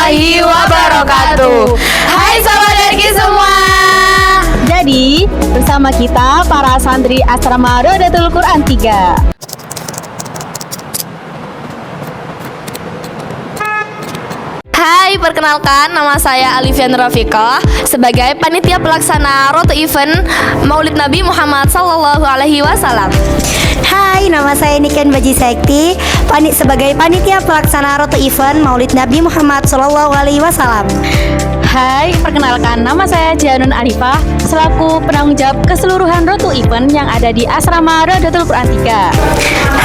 warahmatullahi wabarakatuh. Hai Sobat Darki semua. Jadi, bersama kita para santri Asrama Rodatul Quran 3. Hai, perkenalkan nama saya Alifian Rafiqah sebagai panitia pelaksana Roto Event Maulid Nabi Muhammad Sallallahu Alaihi Wasallam. Hai, nama saya Niken Baji Sekti, sebagai panitia pelaksana Roto Event Maulid Nabi Muhammad Sallallahu Alaihi Wasallam. Hai, perkenalkan nama saya Janun Arifah selaku penanggung jawab keseluruhan Roto Event yang ada di Asrama Rodatul Quran 3.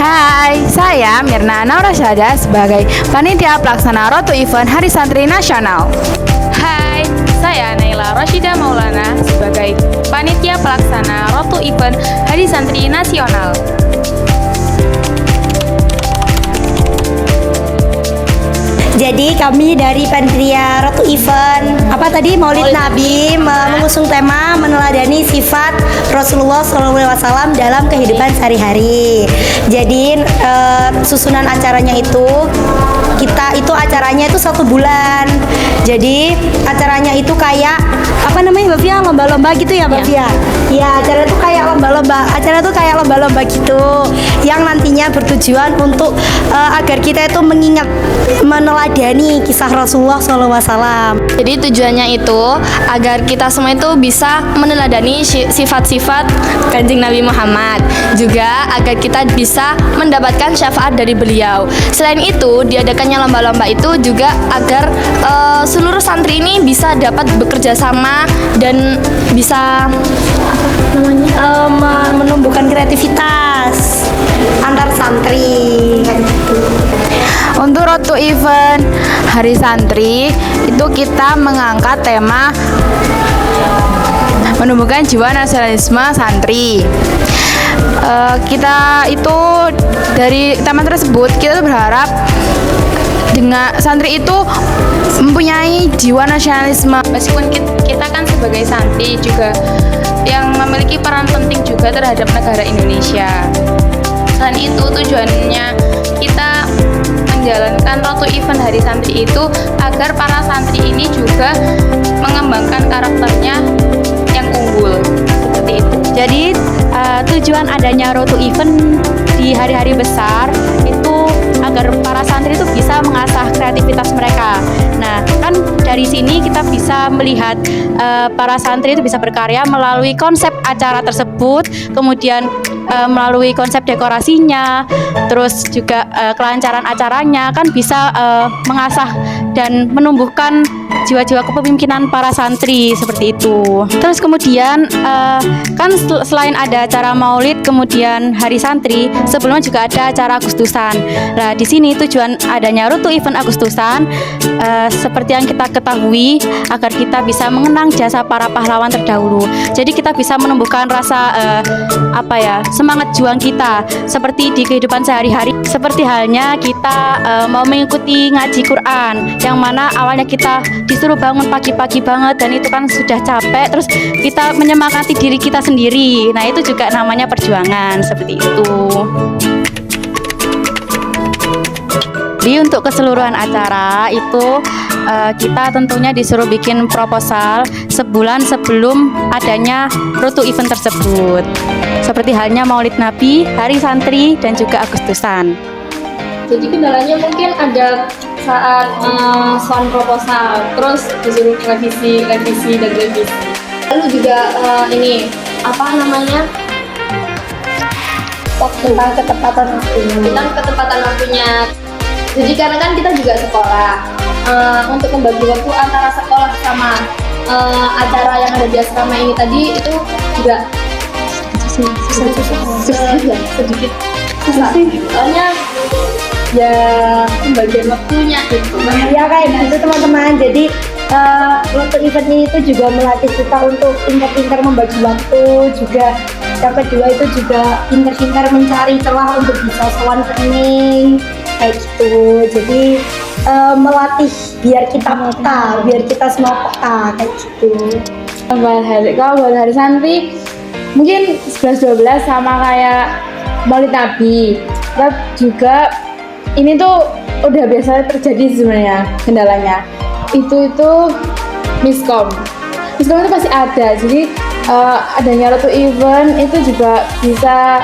Hai, saya Mirna Naurasyada sebagai panitia pelaksana Roto Event Hari Santri Nasional. Hai, saya Naila Roshida Maulana sebagai panitia pelaksana Roto Event Hari Santri Nasional. Jadi kami dari panitia Roto Event Maulid Nabi mengusung tema meneladani sifat Rasulullah SAW dalam kehidupan sehari-hari. Jadi susunan acaranya itu acaranya itu 1 bulan. Jadi acaranya itu kayak Mbak Fia, lomba-lomba gitu ya Mbak Fia? Ya, acara itu kayak lomba-lomba gitu yang nantinya bertujuan untuk agar kita itu mengingat, meneladani kisah Rasulullah SAW. Jadi tujuannya itu agar kita semua itu bisa meneladani sifat-sifat Kanjeng Nabi Muhammad, juga agar kita bisa mendapatkan syafaat dari beliau. Selain itu, diadakannya lomba-lomba itu juga agar seluruh santri ini bisa dapat bekerja sama dan bisa menumbuhkan kreativitas antar santri. Untuk Roto Event Hari Santri itu kita mengangkat tema menumbuhkan jiwa nasionalisme santri. Kita itu dari tema tersebut kita berharap dengan santri itu mempunyai jiwa nasionalisme. Meskipun kita kan sebagai santri juga yang memiliki peran penting juga terhadap negara Indonesia. Selain itu tujuannya kita menjalankan Roto Event Hari Santri itu agar para santri ini juga mengembangkan karakternya yang unggul, seperti itu. Jadi tujuan adanya Roto Event di hari-hari besar itu agar para santri itu bisa mengasah kreativitas mereka. Nah, kan dari sini kita bisa melihat para santri itu bisa berkarya melalui konsep acara tersebut, kemudian melalui konsep dekorasinya, terus juga kelancaran acaranya kan bisa mengasah dan menumbuhkan jiwa-jiwa kepemimpinan para santri seperti itu. Terus kemudian kan selain ada acara Maulid, kemudian Hari Santri, sebelumnya juga ada acara Agustusan. Nah, di sini tujuan adanya Roto Event Agustusan seperti yang kita ketahui agar kita bisa mengenang jasa para pahlawan terdahulu. Jadi kita bisa menumbuhkan rasa semangat juang kita seperti di kehidupan sehari-hari. Seperti halnya kita mau mengikuti ngaji Quran yang mana awalnya kita disuruh bangun pagi-pagi banget dan itu kan sudah capek, terus kita menyemangati diri kita sendiri. Nah, itu juga namanya perjuangan seperti itu. Jadi untuk keseluruhan acara itu kita tentunya disuruh bikin proposal sebulan sebelum adanya Roto Event tersebut. Seperti halnya Maulid Nabi, Hari Santri, dan juga Agustusan. Jadi kendalanya mungkin ada saat soal proposal, terus disuruh revisi. Lalu juga tentang ketepatan waktunya. Jadi karena kan kita juga sekolah, untuk membagi waktu antara sekolah sama acara yang ada di asrama ini tadi itu juga sedikit susah. Soalnya ya pembagian waktunya gitu. Ya kayak gitu teman-teman. Jadi Roto Event ini itu juga melatih kita untuk pintar-pintar membagi waktu juga. Yang kedua itu juga pintar-pintar mencari celah untuk bisa sowan kening kayak gitu. Jadi melatih biar kita peka, biar kita semua peka kayak gitu. Kalau buat Hari Santri mungkin 11-12 sama kayak Maulid Nabi. Tapi juga ini tuh udah biasa terjadi sebenarnya kendalanya. itu miskom itu pasti ada. Jadi adanya Rotu Event itu juga bisa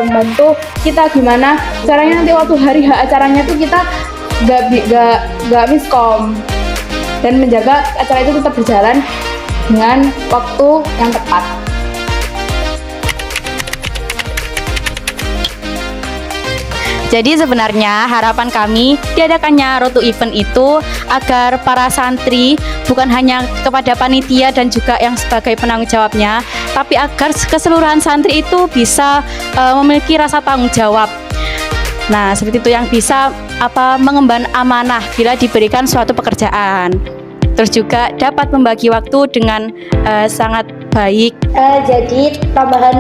bantu kita gimana caranya nanti waktu hari H acaranya tuh kita nggak miskom dan menjaga acara itu tetap berjalan dengan waktu yang tepat. Jadi sebenarnya harapan kami diadakannya Rotu Event itu agar para santri bukan hanya kepada panitia dan juga yang sebagai penanggung jawabnya, tapi agar keseluruhan santri itu bisa memiliki rasa tanggung jawab. Nah, seperti itu yang bisa mengemban amanah bila diberikan suatu pekerjaan. Terus juga dapat membagi waktu dengan sangat baik. Jadi tambahan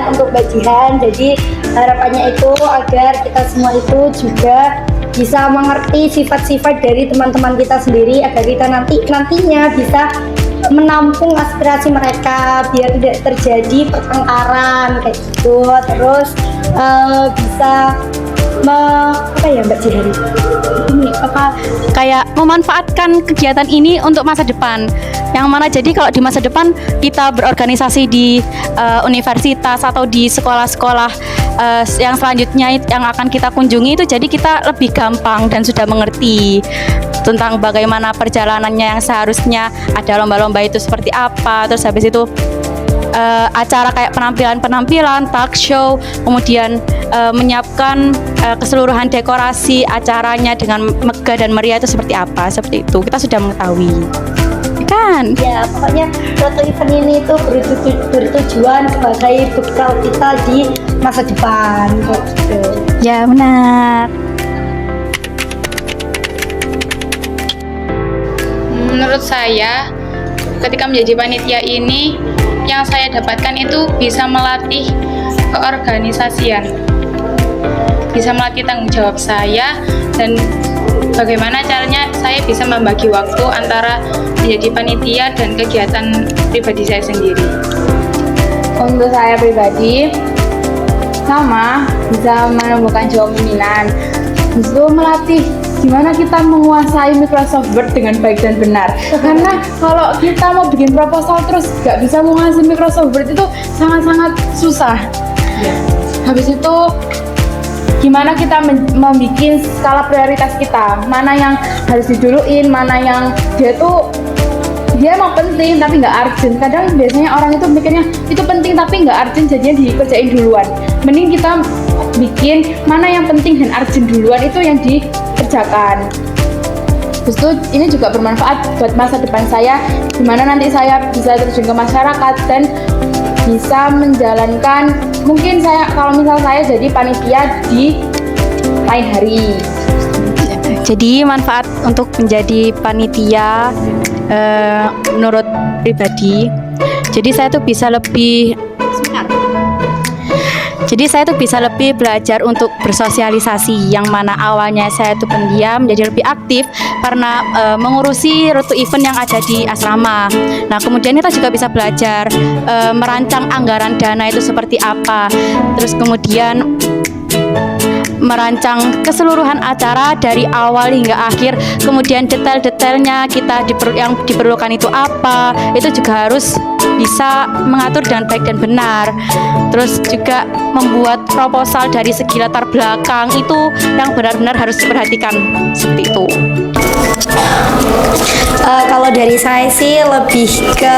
untuk bajihan. Jadi harapannya itu agar kita semua itu juga bisa mengerti sifat-sifat dari teman-teman kita sendiri, agar kita nantinya bisa menampung aspirasi mereka biar tidak terjadi pertengkaran kayak gitu. Terus bisa Mbak Jihari? Kayak memanfaatkan kegiatan ini untuk masa depan. Yang mana jadi kalau di masa depan kita berorganisasi di universitas atau di sekolah-sekolah yang selanjutnya yang akan kita kunjungi itu, jadi kita lebih gampang dan sudah mengerti tentang bagaimana perjalanannya yang seharusnya ada lomba-lomba itu seperti apa. Terus habis itu acara kayak penampilan, talk show, kemudian menyiapkan keseluruhan dekorasi acaranya dengan megah dan meriah itu seperti apa, seperti itu kita sudah mengetahui, kan? Ya, pokoknya Rotu Event ini itu bertujuan sebagai bekal kita di masa depan gitu. Ya, benar. Menurut saya, ketika menjadi panitia ini, yang saya dapatkan itu bisa melatih keorganisasian, bisa melatih tanggung jawab saya, dan bagaimana caranya saya bisa membagi waktu antara menjadi panitia dan kegiatan pribadi saya sendiri. Untuk saya pribadi, sama bisa menumbuhkan jiwa pemimpinan, justru melatih gimana kita menguasai Microsoft Word dengan baik dan benar. Karena kalau kita mau bikin proposal terus gak bisa menguasai Microsoft Word itu sangat-sangat susah. Habis itu gimana kita membuat skala prioritas kita, mana yang harus diduluin, mana yang dia emang penting tapi nggak urgent. Kadang biasanya orang itu mikirnya itu penting tapi nggak urgent, jadinya dikerjain duluan. Mending kita bikin mana yang penting dan urgent duluan, itu yang dikerjakan. Terus itu ini juga bermanfaat buat masa depan saya, dimana nanti saya bisa terjun ke masyarakat dan bisa menjalankan, mungkin saya kalau misal saya jadi panitia di lain hari. Jadi manfaat untuk menjadi panitia menurut pribadi, jadi saya tuh bisa lebih belajar untuk bersosialisasi, yang mana awalnya saya tuh pendiam jadi lebih aktif karena mengurusi Rotu Event yang ada di asrama. Nah, kemudian kita juga bisa belajar merancang anggaran dana itu seperti apa, terus kemudian merancang keseluruhan acara dari awal hingga akhir, kemudian detail-detailnya yang diperlukan itu apa, itu juga harus bisa mengatur dengan baik dan benar. Terus juga membuat proposal dari segi latar belakang itu yang benar-benar harus diperhatikan, seperti itu. Kalau dari saya sih lebih ke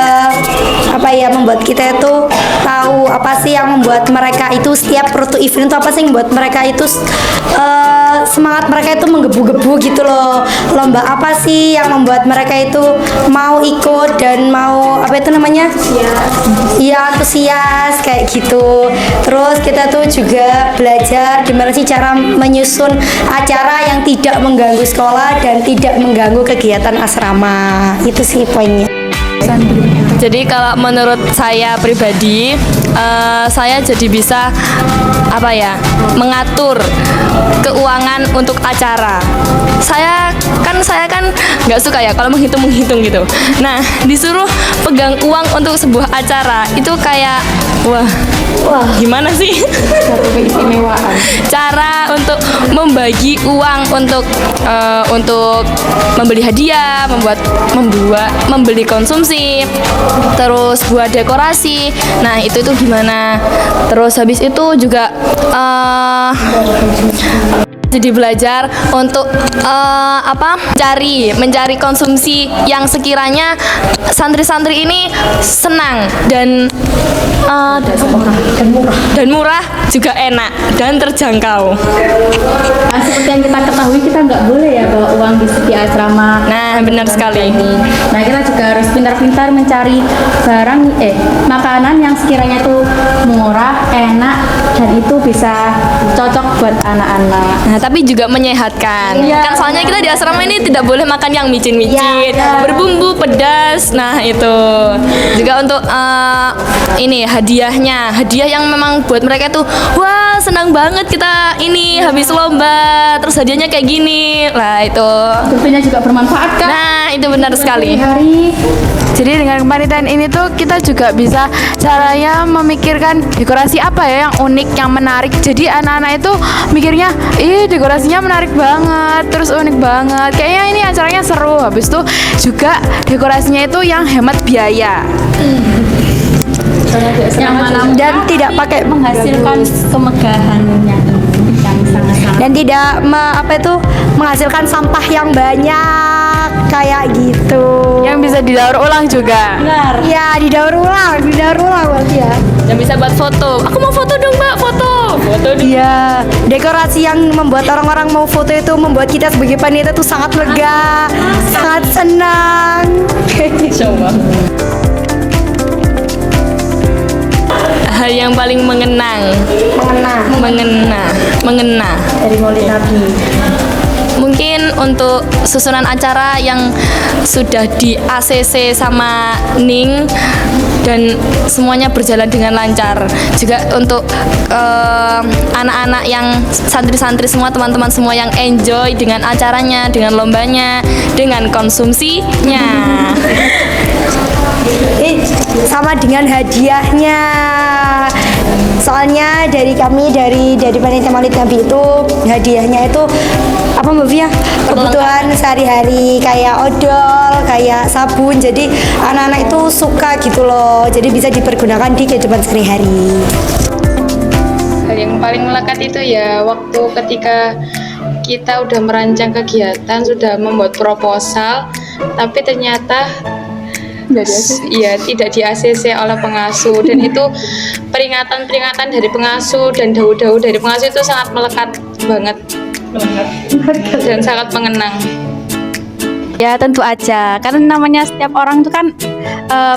membuat kita itu tahu apa sih yang membuat mereka itu setiap Rotu Event itu apa sih yang membuat mereka itu semangat mereka itu menggebu-gebu gitu loh. Lomba apa sih yang membuat mereka itu mau ikut dan mau antusias kayak gitu. Terus kita tuh juga belajar gimana sih cara menyusun acara yang tidak mengganggu sekolah dan tidak mengganggu kegiatan asrama. Itu sih poinnya. Jadi kalau menurut saya pribadi, saya jadi bisa mengatur keuangan untuk acara. Saya kan kan saya kan nggak suka ya kalau menghitung gitu. Nah, disuruh pegang uang untuk sebuah acara itu kayak wah gimana sih? Satu keistimewaan. Cara untuk membagi uang untuk membeli hadiah, membeli konsumsi, terus buat dekorasi. Nah, itu gimana? Terus habis itu juga jadi belajar untuk mencari konsumsi yang sekiranya santri-santri ini senang dan murah juga enak dan terjangkau. Nah, seperti yang kita ketahui, kita nggak boleh ya bawa uang di asrama. Nah, benar sekali. Nah, kita juga harus pintar-pintar mencari makanan yang sekiranya itu murah, enak, dan itu bisa cocok buat anak-anak. Nah, tapi juga menyehatkan. Iya. Kan soalnya kita di asrama ini tidak boleh makan yang micin-micin, Iya. berbumbu pedas. Nah, itu. Juga untuk ini hadiah yang memang buat mereka tuh wah, senang banget kita ini habis lomba, terus hadiahnya kayak gini. Lah, itu. Tentunya juga bermanfaat kan? Nah, itu benar sekali. Hari Jadi dengan kepanitiaan ini tuh kita juga bisa caranya memikirkan dekorasi apa ya yang unik, yang menarik. Jadi anak-anak itu mikirnya, dekorasinya menarik banget, terus unik banget. Kayaknya ini acaranya seru. Habis itu juga dekorasinya itu yang hemat biaya. yang mana Dan tidak pakai menghasilkan kemegahan yang sangat-sangat. dan tidak menghasilkan sampah yang banyak kayak gitu. Yang bisa didaur ulang juga. Benar. Ya, didaur ulang berarti ya. Yang bisa buat foto. Aku mau foto dong, Mbak, foto. Foto dong. Iya, dekorasi yang membuat orang-orang mau foto itu membuat kita sebagai panitia tuh sangat lega, sangat senang. Hal yang paling mengena Dari Maulid Nabi. mungkin untuk susunan acara yang sudah di ACC sama Ning dan semuanya berjalan dengan lancar. Juga untuk anak-anak yang santri-santri semua, teman-teman semua yang enjoy dengan acaranya, dengan lombanya, dengan konsumsinya. Sama dengan hadiahnya. Soalnya dari kami dari panitia Maulid Nabi itu hadiahnya itu apa Mbak Fia? Kebutuhan sehari-hari kayak odol, kayak sabun. Jadi anak-anak itu suka gitu loh. Jadi bisa dipergunakan di kehidupan sehari-hari. Hal yang paling melekat itu ya waktu ketika kita udah merancang kegiatan, sudah membuat proposal, tapi ternyata tidak di ACC oleh pengasuh, dan itu peringatan dari pengasuh dan dahu-dahu dari pengasuh itu sangat melekat banget dan sangat mengenang. Ya tentu aja, karena namanya setiap orang itu kan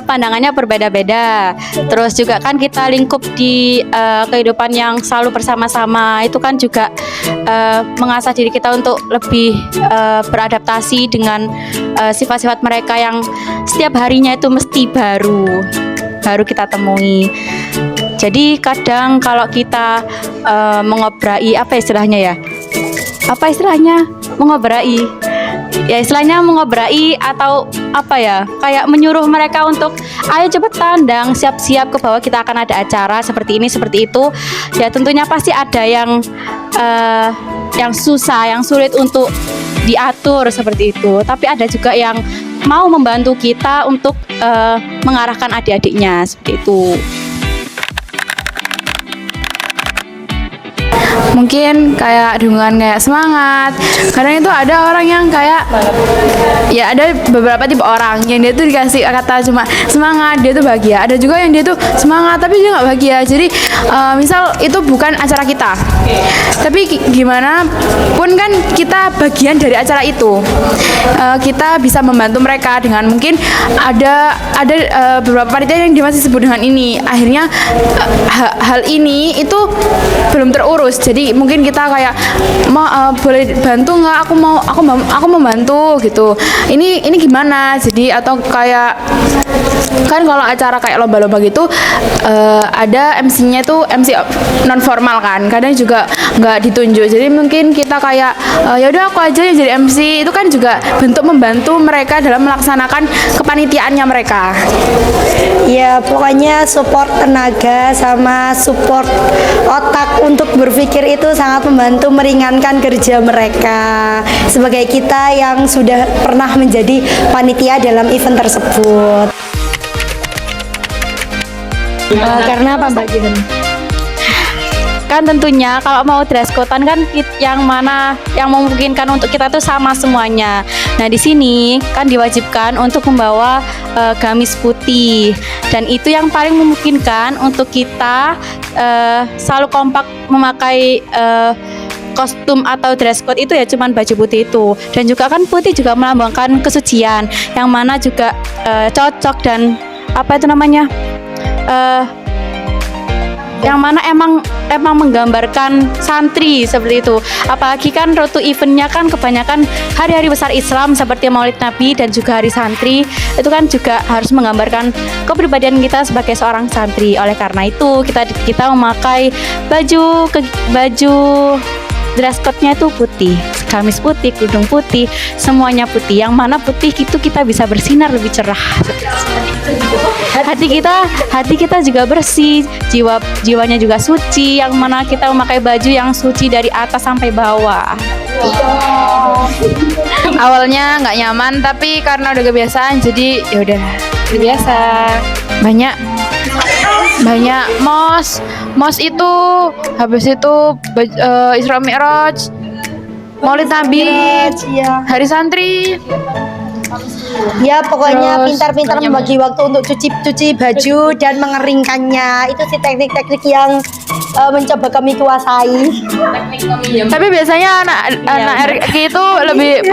pandangannya berbeda-beda. Terus juga kan kita lingkup di kehidupan yang selalu bersama-sama, itu kan juga mengasah diri kita untuk lebih beradaptasi dengan sifat-sifat mereka yang setiap harinya itu mesti baru kita temui. Jadi kadang kalau kita mengobrai mengobrai atau kayak menyuruh mereka untuk ayo cepetan dang, siap-siap ke bawah, kita akan ada acara seperti ini seperti itu. Ya tentunya pasti ada yang susah, yang sulit untuk diatur seperti itu. Tapi ada juga yang mau membantu kita untuk mengarahkan adik-adiknya seperti itu. Mungkin kayak dukungan kayak semangat. Kadang itu ada orang yang kayak ada beberapa tipe orang yang dia tuh dikasih kata cuma semangat, dia tuh bahagia. Ada juga yang dia tuh semangat tapi dia nggak bahagia. Jadi misal itu bukan acara kita, tapi gimana pun kan kita bagian dari acara itu. Kita bisa membantu mereka dengan mungkin ada beberapa panitia yang dia masih sebut dengan ini. Akhirnya hal ini itu belum terurus. Jadi Jadi mungkin kita kayak boleh bantu nggak? Aku mau bantu gitu. Ini gimana? Jadi atau kayak kan kalau acara kayak lomba-lomba gitu ada MC-nya itu MC non formal kan. Kadang juga nggak ditunjuk. Jadi mungkin kita kayak ya udah aku aja yang jadi MC. Itu kan juga bentuk membantu mereka dalam melaksanakan kepanitiaannya mereka. Ya pokoknya support tenaga sama support otak untuk berpikir itu sangat membantu meringankan kerja mereka sebagai kita yang sudah pernah menjadi panitia dalam event tersebut. Karena apa Mbak Jihan? Kan tentunya kalau mau dress code-an kan yang mana yang memungkinkan untuk kita tuh sama semuanya. Nah di sini kan diwajibkan untuk membawa gamis putih dan itu yang paling memungkinkan untuk kita selalu kompak memakai kostum atau dress code itu ya cuman baju putih itu. Dan juga kan putih juga melambangkan kesucian yang mana juga cocok dan apa itu namanya yang mana emang menggambarkan santri seperti itu. Apalagi kan Road to Event-nya kan kebanyakan hari-hari besar Islam seperti Maulid Nabi dan juga Hari Santri. Itu kan juga harus menggambarkan kepribadian kita sebagai seorang santri. Oleh karena itu kita memakai baju dress code-nya itu putih, gamis putih, kerudung putih, semuanya putih. Yang mana putih itu kita bisa bersinar lebih cerah. Hati kita juga bersih, jiwanya juga suci. Yang mana kita memakai baju yang suci dari atas sampai bawah. Awalnya nggak nyaman, tapi karena udah kebiasaan jadi ya udah biasa. Banyak mos itu, habis itu Isra Mi'raj, Maulid Nabi, Hari Santri. Ya pokoknya pintar-pintar membagi waktu untuk cuci baju dan mengeringkannya. Itu sih teknik-teknik yang mencoba kami kuasai. Tapi biasanya anak RQ itu lebih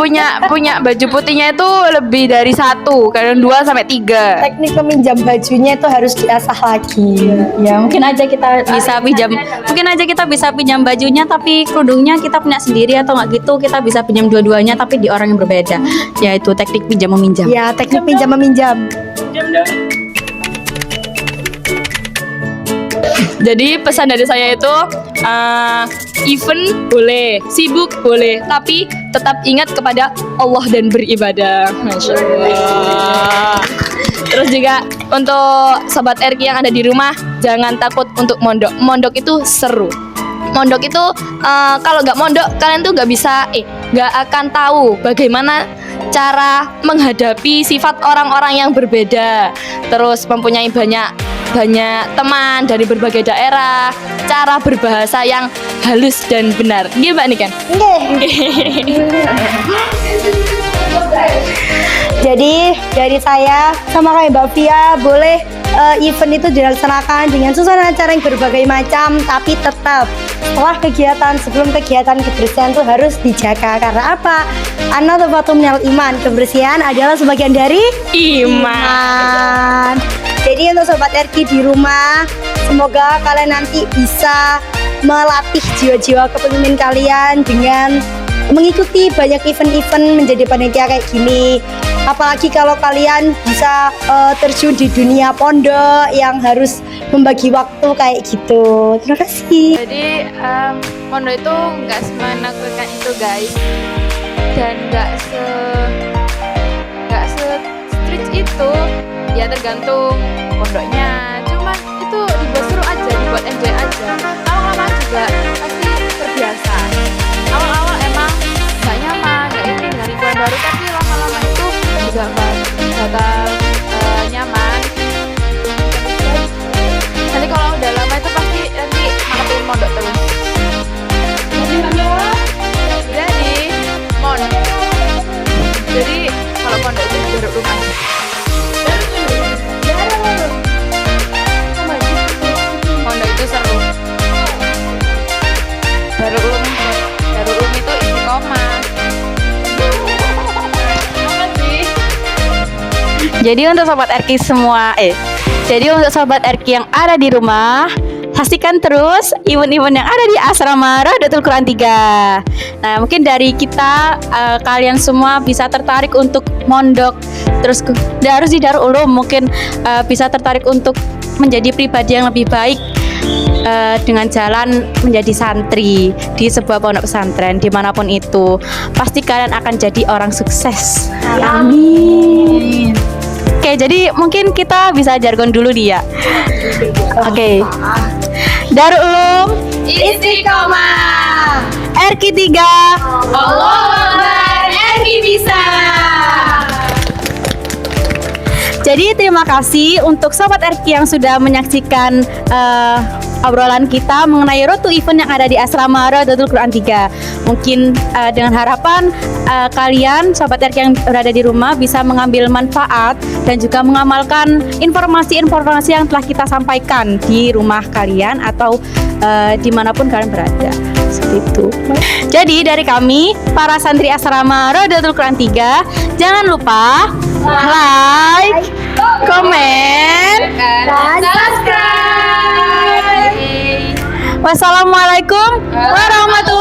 punya baju putihnya itu lebih dari 1, kadang 2 sampai 3. Teknik meminjam bajunya itu harus diasah lagi. Ya mungkin aja kita bisa pinjam bajunya tapi kerudungnya kita punya sendiri atau nggak gitu kita bisa pinjam dua-duanya tapi di orang yang berbeda, yaitu teknik pinjam meminjam. Ya teknik pinjam meminjam. Jadi pesan dari saya itu event boleh, sibuk boleh, tapi tetap ingat kepada Allah dan beribadah. Masya Allah. Terus juga untuk sobat RQ yang ada di rumah, jangan takut untuk mondok. Mondok itu seru. Mondok itu kalau nggak mondok kalian tuh nggak akan tahu bagaimana cara menghadapi sifat orang-orang yang berbeda. Terus mempunyai banyak teman dari berbagai daerah, cara berbahasa yang halus dan benar. Iya Mbak Niken? Jadi dari saya sama kayak Mbak Via, boleh event itu dilaksanakan dengan susunan acara yang berbagai macam, tapi tetap sebelum kegiatan kebersihan itu harus dijaga. Karena apa? An-nadhafatu minal iman. Kebersihan adalah sebagian dari iman. Jadi untuk sobat RQ di rumah, semoga kalian nanti bisa melatih jiwa-jiwa kepemimpinan kalian dengan mengikuti banyak event-event menjadi panitia kayak gini. Apalagi kalau kalian bisa terjun di dunia pondok yang harus membagi waktu kayak gitu. Terima kasih. Jadi pondok itu nggak semenakutkan itu guys, dan nggak strict itu. Ya tergantung pondoknya. Cuman itu dibuat seru aja, dibuat enjoy aja. Lama-lama juga pasti terbiasa. Awal-awal emang nggak nyaman, nggak ini dengan lingkungan baru, tapi lama-lama itu juga bakal nyaman. Nanti kalau udah lama itu pasti nanti ngelakuin pondok terus. Jadi kalau pondok itu jarak rumah. Pondok itu seru. Darul Ulum itu istiqomah. Jadi untuk sobat RQ semua, jadi untuk sobat RQ yang ada di rumah, saksikan terus event-event yang ada di Asrama Rodatul Quran 3. Nah, mungkin dari kita kalian semua bisa tertarik untuk mondok, terus harus di Darul Ulum, mungkin bisa tertarik untuk menjadi pribadi yang lebih baik dengan jalan menjadi santri di sebuah pondok pesantren dimanapun itu. Pasti kalian akan jadi orang sukses. Amin. Oke, jadi mungkin kita bisa jargon dulu dia. Oke. Darul Ulum Istiqomah. RQ 3 Allahu Akbar, RQ bisa. Jadi terima kasih untuk Sobat RQ yang sudah menyaksikan obrolan kita mengenai Road to Event yang ada di Asrama Rodatul Quran 3. Mungkin dengan harapan kalian Sobat RQ yang berada di rumah bisa mengambil manfaat dan juga mengamalkan informasi-informasi yang telah kita sampaikan di rumah kalian atau dimanapun kalian berada. Seperti itu. Jadi dari kami para santri Asrama Rodatul Quran 3, jangan lupa like, komen, Dan subscribe. Wassalamualaikum warahmatullahi